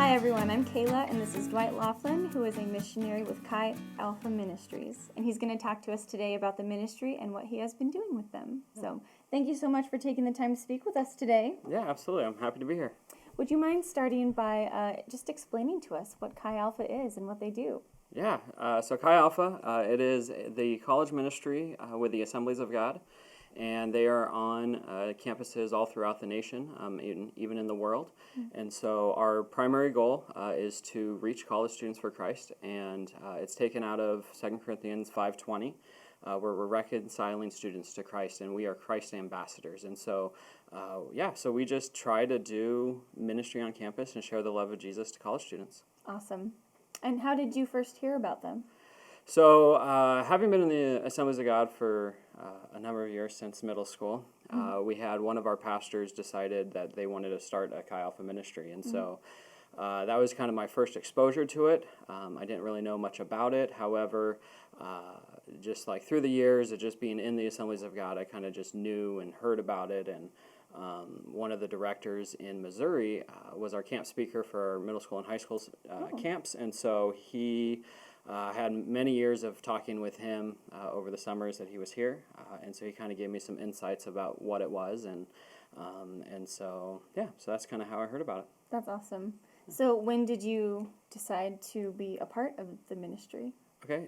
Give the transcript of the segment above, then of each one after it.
Hi everyone, I'm Kayla, and this is Dwight Laughlin, who is a missionary with Chi Alpha Ministries. And he's going to talk to us today about the ministry and what he has been doing with them. So thank you so much for taking the time to speak with us today. Yeah, absolutely. I'm happy to be here. Would you mind starting by just explaining to us what Chi Alpha is and what they do? Yeah, so Chi Alpha, it is the college ministry with the Assemblies of God, and they are on campuses all throughout the nation, even in the world. Mm-hmm. And so our primary goal is to reach college students for Christ, and it's taken out of 2 Corinthians 5:20, where we're reconciling students to Christ, and we are Christ ambassadors. And so, so we just try to do ministry on campus and share the love of Jesus to college students. Awesome. And how did you first hear about them? So, having been in the Assemblies of God for a number of years since middle school, we had one of our pastors decided that they wanted to start a Chi Alpha ministry. And so that was kind of my first exposure to it. I didn't really know much about it. However, just like through the years of just being in the Assemblies of God, I kind of just knew and heard about it. And one of the directors in Missouri was our camp speaker for our middle school and high school camps. And so he had many years of talking with him over the summers that he was here. And so he kind of gave me some insights about what it was. So that's kind of how I heard about it. That's awesome. So when did you decide to be a part of the ministry? Okay,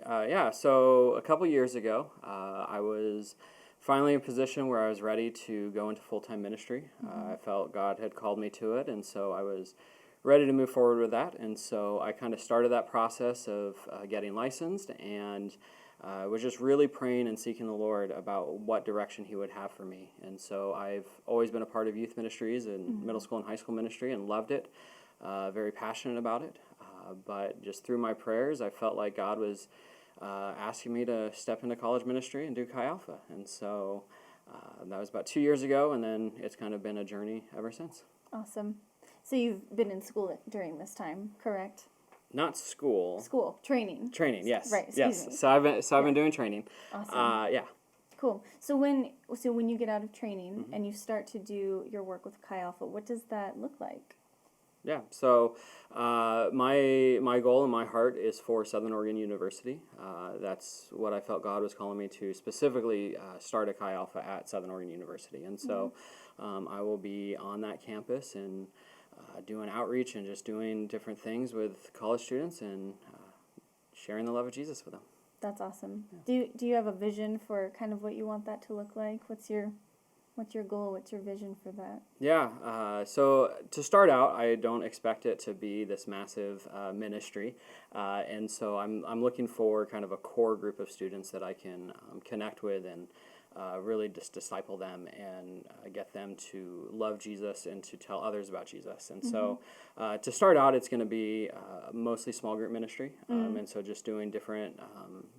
so a couple years ago, I was finally in a position where I was ready to go into full-time ministry. I felt God had called me to it, and so I was ready to move forward with that. And so I kind of started that process of getting licensed, and was just really praying and seeking the Lord about what direction He would have for me. And so I've always been a part of youth ministries and middle school and high school ministry and loved it, very passionate about it. But just through my prayers, I felt like God was asking me to step into college ministry and do Chi Alpha. And so that was about 2 years ago, and then it's kind of been a journey ever since. Awesome. So you've been in school during this time, correct? Not school. School, training. Training, yes. Right, excuse me. So I've been doing training. Awesome. Yeah. Cool. So when you get out of training and you start to do your work with Chi Alpha, what does that look like? Yeah, so my goal and my heart is for Southern Oregon University. That's what I felt God was calling me to, specifically start a Chi Alpha at Southern Oregon University. And so I will be on that campus and doing outreach and just doing different things with college students and sharing the love of Jesus with them. That's awesome. Yeah. Do you have a vision for kind of what you want that to look like? What's your goal? What's your vision for that? Yeah, so to start out, I don't expect it to be this massive ministry, and so I'm looking for kind of a core group of students that I can connect with and really just disciple them and get them to love Jesus and to tell others about Jesus. And so to start out, it's going to be mostly small group ministry, and so just doing different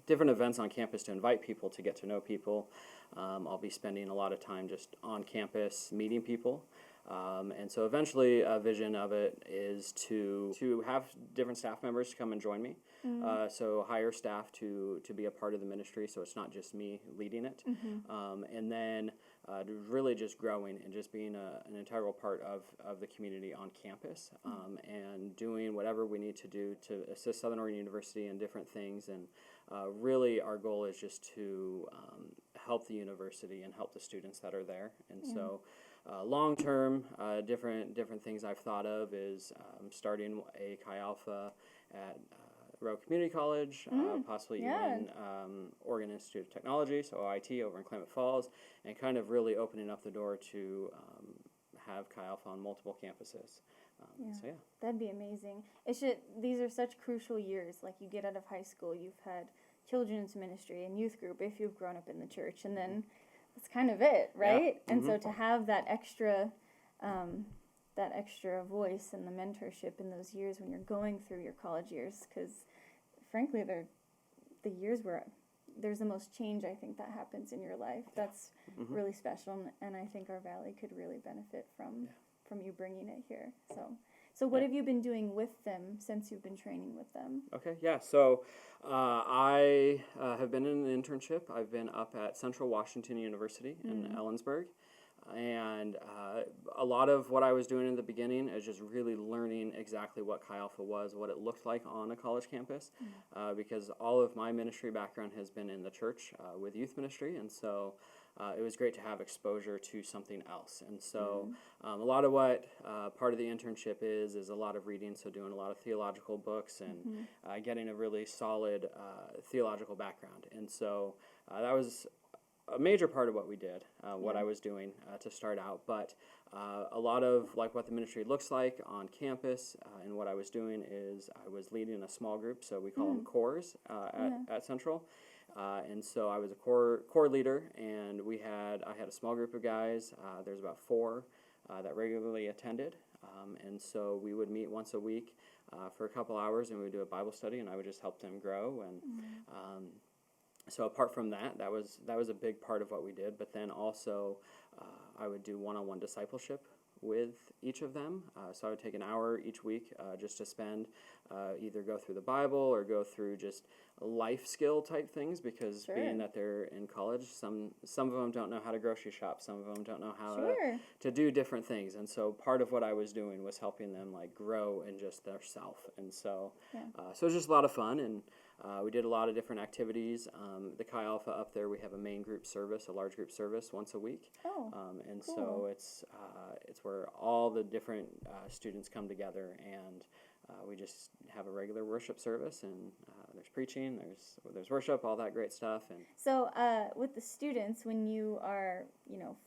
events on campus to invite people to get to know people. I'll be spending a lot of time just on campus meeting people. And so eventually a vision of it is to have different staff members come and join me. So hire staff to be a part of the ministry, so it's not just me leading it. And then really just growing and just being an integral part of the community on campus, and doing whatever we need to do to assist Southern Oregon University in different things. And really our goal is just to help the university and help the students that are there. And so long term, different things I've thought of is starting a Chi Alpha at Rowe Community College, possibly even Oregon Institute of Technology, so OIT over in Klamath Falls, and kind of really opening up the door to have Chi Alpha on multiple campuses. That'd be amazing. These are such crucial years. Like, you get out of high school, you've had children's ministry and youth group if you've grown up in the church, and then that's kind of it, right? Yeah. And so to have that extra voice and the mentorship in those years when you're going through your college years, because frankly they're the years where there's the most change, I think, that happens in your life. That's really special, and I think our valley could really benefit from you bringing it here. So what have you been doing with them since you've been training with them? Okay, yeah. So I have been in an internship. I've been up at Central Washington University in Ellensburg. And a lot of what I was doing in the beginning is just really learning exactly what Chi Alpha was, what it looked like on a college campus, because all of my ministry background has been in the church with youth ministry, and so it was great to have exposure to something else. And so a lot of what part of the internship is a lot of reading, so doing a lot of theological books and getting a really solid theological background. And so that was a major part of what we did, what I was doing to start out, but a lot of like what the ministry looks like on campus and what I was doing is I was leading a small group, so we call them cores at Central, and so I was a core leader, and I had a small group of guys. There's about 4 that regularly attended, and so we would meet once a week for a couple hours, and we would do a Bible study, and I would just help them grow. And so apart from that, that was a big part of what we did. But then also, I would do one-on-one discipleship with each of them. So I would take an hour each week just to spend, either go through the Bible or go through just life skill type things, because being that they're in college, some of them don't know how to grocery shop, some of them don't know how to do different things. And so part of what I was doing was helping them like grow in just their self. And so, so it was just a lot of fun, and we did a lot of different activities. The Chi Alpha up there, we have a main group service, a large group service once a week. And cool. So it's where all the different students come together, and we just have a regular worship service, and there's preaching, there's worship, all that great stuff. And so with the students, when you are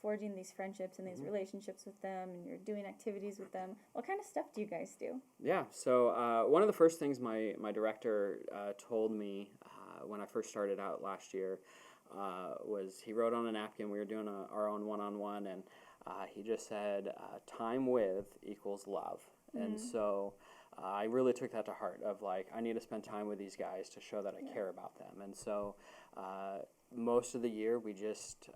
forging these friendships and these relationships with them, and you're doing activities with them, what kind of stuff do you guys do? Yeah, so one of the first things my director told me when I first started out last year was he wrote on a napkin. We were doing our own one-on-one, and he just said, time with equals love. And so I really took that to heart, of like, I need to spend time with these guys to show that I care about them. And so most of the year we just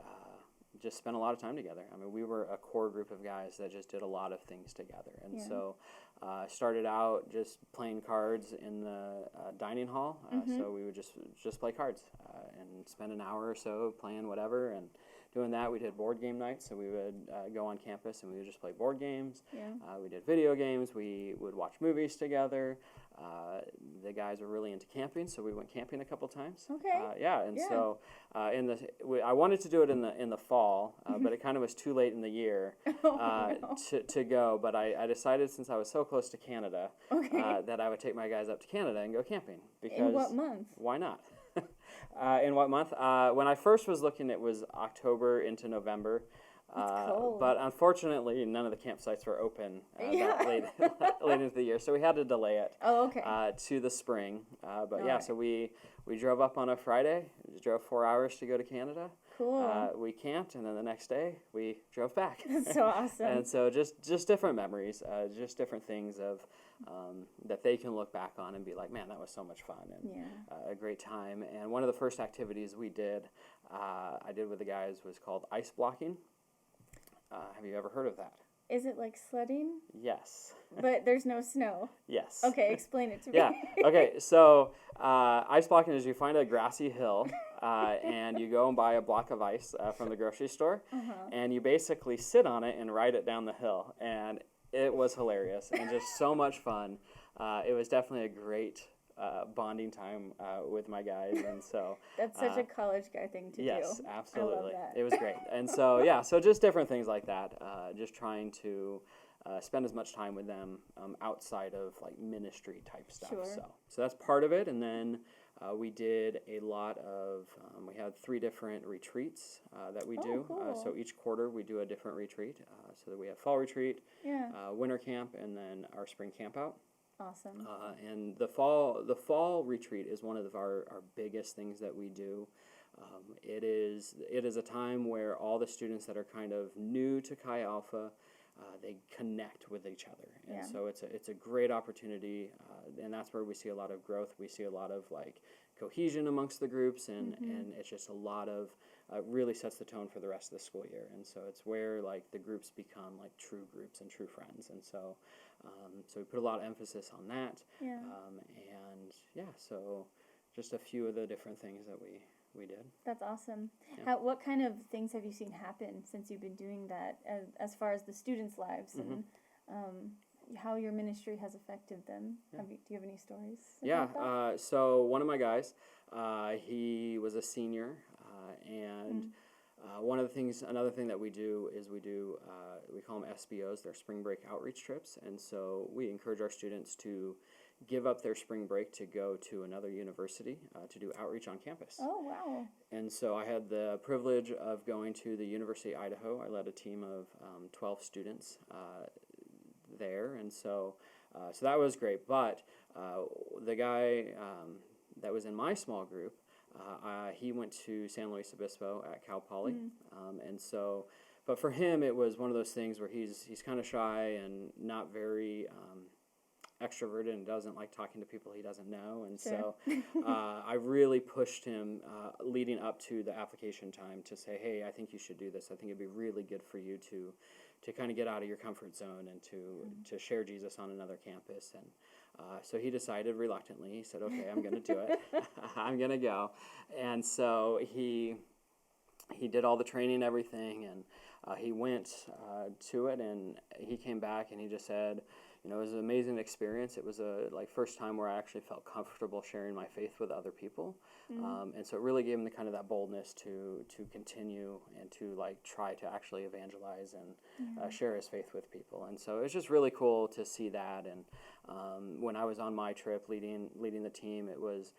spent a lot of time together. I mean, we were a core group of guys that just did a lot of things together. And so started out just playing cards in the dining hall. So we would just play cards and spend an hour or so playing whatever. And doing that, we did board game nights. So we would go on campus and we would just play board games. We did video games. We would watch movies together. The guys were really into camping, so we went camping a couple times. So I wanted to do it in the fall, but it kind of was too late in the year to go. But I decided, since I was so close to Canada, that I would take my guys up to Canada and go camping. Because in what month? Why not? In what month? When I first was looking, it was October into November. But unfortunately, none of the campsites were open that late into the year, so we had to delay it to the spring. So we drove up on a Friday. We drove 4 hours to go to Canada. Cool. We camped, and then the next day we drove back. That's so awesome. And so just different memories, just different things of that they can look back on and be like, man, that was so much fun and a great time. And one of the first activities we did, I did with the guys, was called ice blocking. Have you ever heard of that? Is it like sledding? Yes. But there's no snow? Yes. Okay, explain it to me. Yeah. Okay, so ice blocking is you find a grassy hill and you go and buy a block of ice from the grocery store, and you basically sit on it and ride it down the hill. And it was hilarious and just so much fun. It was definitely a great bonding time with my guys, and so that's such a college guy thing to do. Yes, absolutely. I love that. It was great. And so so just different things like that, just trying to spend as much time with them outside of like ministry type stuff. So that's part of it. And then we did a lot of we had 3 different retreats that we do. Cool. So each quarter we do a different retreat. So that we have fall retreat, winter camp, and then our spring camp out. Awesome. And the fall retreat is one of our biggest things that we do. It is a time where all the students that are kind of new to Chi Alpha, they connect with each other, and so it's a great opportunity, and that's where we see a lot of growth. We see a lot of like cohesion amongst the groups, and it's just a lot of really sets the tone for the rest of the school year. And so it's where like the groups become like true groups and true friends, and so we put a lot of emphasis on that. So just a few of the different things that we did. That's awesome. Yeah. What kind of things have you seen happen since you've been doing that, as far as the students' lives and how your ministry has affected them? Yeah. Do you have any stories? Yeah. About that? So one of my guys, he was a senior, and another thing that we do is we call them SBOs. They're spring break outreach trips, and so we encourage our students to give up their spring break to go to another university to do outreach on campus. Oh, wow. And so I had the privilege of going to the University of Idaho. I led a team of 12 students there, and so that was great. But the guy that was in my small group, he went to San Luis Obispo at Cal Poly, and so. But for him, it was one of those things where he's kind of shy and not very extroverted and doesn't like talking to people he doesn't know, and Sure. so I really pushed him leading up to the application time to say, hey, I think you should do this. I think it'd be really good for you to kind of get out of your comfort zone and to share Jesus on another campus. And so he decided reluctantly. He said, okay, I'm going to do it. I'm going to go. And so he did all the training and everything, and he went to it, and he came back and he just said, it was an amazing experience. It was a first time where I actually felt comfortable sharing my faith with other people, and so it really gave him that boldness to continue and to try to actually evangelize and share his faith with people. And so it's just really cool to see that. And when I was on my trip leading the team, it was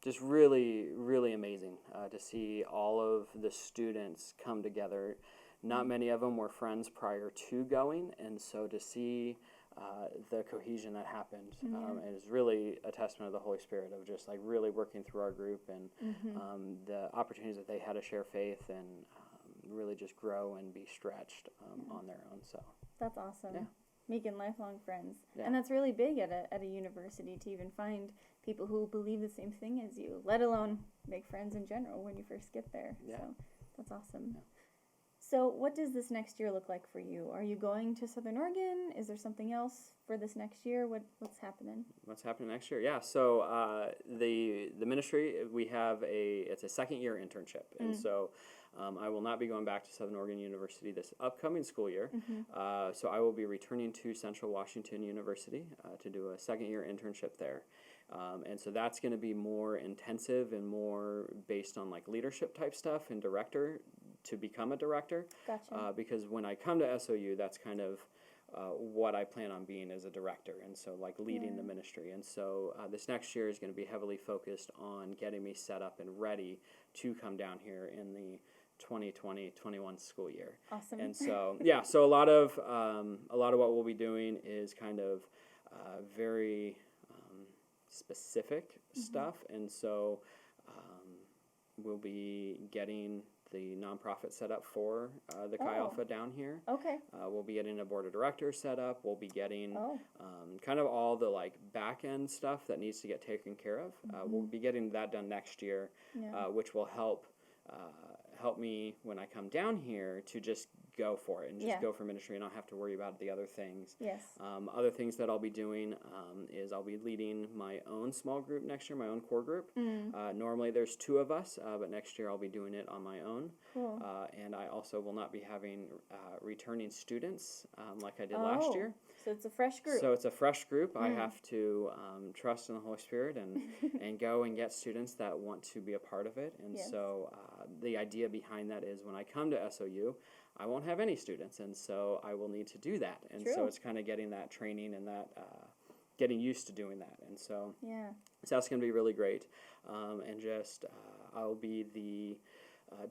just really, really amazing to see all of the students come together. Not many of them were friends prior to going, and so to see the cohesion that happened is really a testament of the Holy Spirit of just really working through our group and the opportunities that they had to share faith and really just grow and be stretched on their own. So that's awesome. Yeah. Making lifelong friends. Yeah. And that's really big at a university to even find people who believe the same thing as you, let alone make friends in general when you first get there. Yeah. So that's awesome. Yeah. So what does this next year look like for you? Are you going to Southern Oregon? Is there something else for this next year? What's happening? What's happening next year? Yeah, so the ministry, it's a second year internship, and so I will not be going back to Southern Oregon University this upcoming school year. So I will be returning to Central Washington University to do a second year internship there. And so that's going to be more intensive and more based on leadership type stuff and to become a director. Gotcha. Because when I come to SOU, that's kind of what I plan on being as a director, and so leading the ministry. And so this next year is going to be heavily focused on getting me set up and ready to come down here in the 2020-21 school year. Awesome. And so so a lot of what we'll be doing is kind of very specific stuff, and so we'll be getting the nonprofit set up for the Chi Alpha down here. Okay. We'll be getting a board of directors set up. We'll be getting kind of all the back end stuff that needs to get taken care of. We'll be getting that done next year, which will help me when I come down here to just go for it and just go for ministry and not have to worry about the other things. Yes. Other things that I'll be doing is I'll be leading my own small group next year, my own core group. Normally there's 2 of us, but next year I'll be doing it on my own. Cool. And I also will not be having returning students like I did last year. So it's a fresh group. So it's a fresh group. I have to trust in the Holy Spirit and go and get students that want to be a part of it. And so the idea behind that is when I come to SOU, I won't have any students, and so I will need to do that. And so it's kind of getting that training and that getting used to doing that. And so that's going to be really great. And just I'll be the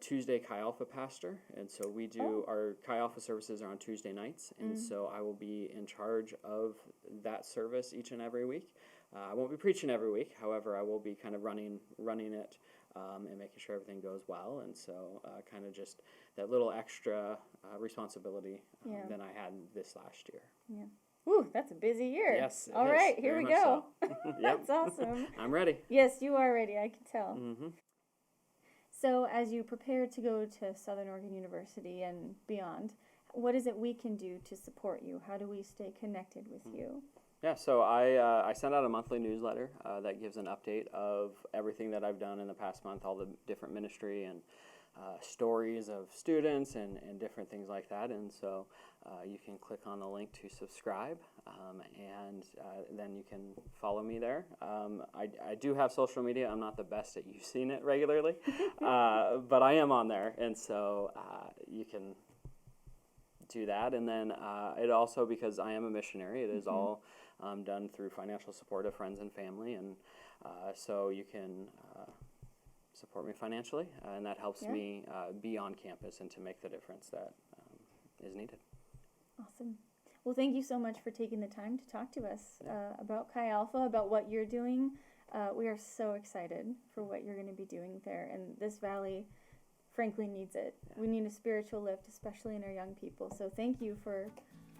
Tuesday Chi Alpha pastor, and so we do our Chi Alpha services are on Tuesday nights, and so I will be in charge of that service each and every week. I won't be preaching every week, however, I will be kind of running it and making sure everything goes well, and so kind of just that little extra responsibility than I had this last year. Yeah. Ooh, that's a busy year. Yes. All right, here we go. So. That's awesome. I'm ready. Yes, you are ready. I can tell. Mm-hmm. So as you prepare to go to Southern Oregon University and beyond, what is it we can do to support you? How do we stay connected with you? Yeah, so I send out a monthly newsletter that gives an update of everything that I've done in the past month, all the different ministry and stories of students and different things like that. And so you can click on the link to subscribe, and then you can follow me there. I do have social media. I'm not the best at using it regularly, but I am on there, and so you can do that. And then it also, because I am a missionary, it is all done through financial support of friends and family, and so you can support me financially, and that helps me be on campus and to make the difference that is needed. Awesome. Well, thank you so much for taking the time to talk to us about Chi Alpha, about what you're doing. We are so excited for what you're going to be doing there, and this valley frankly needs it. Yeah. We need a spiritual lift, especially in our young people. So thank you for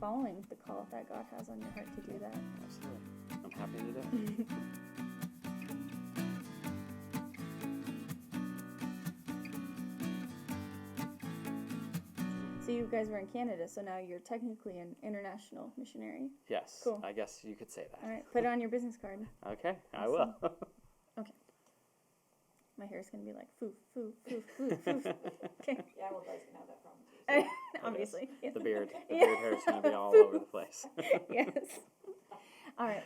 following the call that God has on your heart to do that. Absolutely. I'm happy to do it. So you guys were in Canada, so now you're technically an international missionary. Yes. Cool. I guess you could say that. All right. Put it on your business card. Okay. Awesome. I will. Okay. My hair is going to be like foof, foof, foof, foof, foof. Okay. Yeah, well, guys can have that problem too. Obviously. The beard hair is going to be all over the place. Yes. All right.